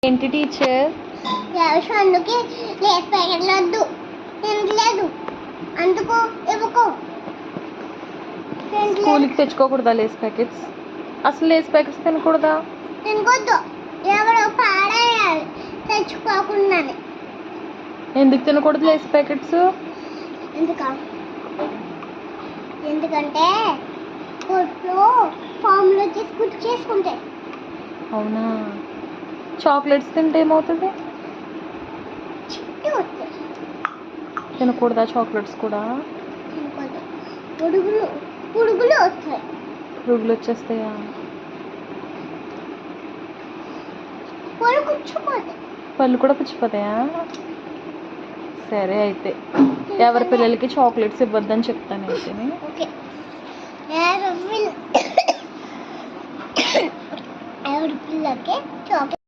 ఏంటి టీచర్? అందుకే లేస్ ప్యాకెట్లు వద్దు తినలేదు అందుకు ఇవ్వకు. స్కూల్కి తెచ్చుకోకూడదా లేస్ ప్యాకెట్స్? అసలు లేస్ ప్యాకెట్స్ తినకూడదా? తినకూడదు. ఎవరో పాడేయాలి తెచ్చుకోకుండా. ఎందుకు తినకూడదు లేస్ ప్యాకెట్స్? ఎందుకంటే కొట్లో ఫామ్లో చేసి గుర్తు చేసుకుంటాయి. అవునా? చాక్లెట్స్ తింటే ఏమవుతుంది? చిట్టు వస్తాయి. తినకూడదా చాక్లెట్స్ కూడా? తినకూడదు. పురుగులు వస్తాయి. పురుగులు వచ్చేస్తాయా? పళ్ళు కూడా పుచ్చిపోతాయా? సరే అయితే ఎవరి పిల్లలకి చాక్లెట్స్ ఇవ్వద్దని చెప్తాను అయితే. ఎవరి పిల్లకి చాక్లెట్